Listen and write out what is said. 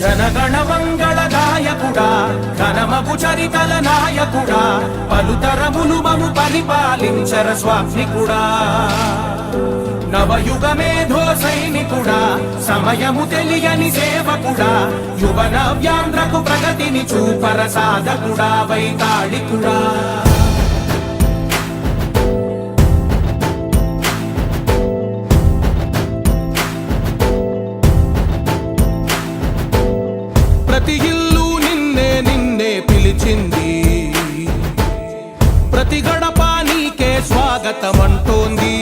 జనగణ మంగళ గాయకుడా ఘనమగు చరితల నాయకుడా పలుతరములు మము పరిపాలించర స్వామికుడా నవయుగ మేధో సైనికుడా సమయము తెలియని సేవకుడా యువన వ్యాంధ్రకు ప్రగతిని చూపర సాధకుడా వైతాళికుడా ప్రతి ఇల్లు నిన్నే నిన్నే పిలిచింది ప్రతి గడప నీకే స్వాగతమంటోంది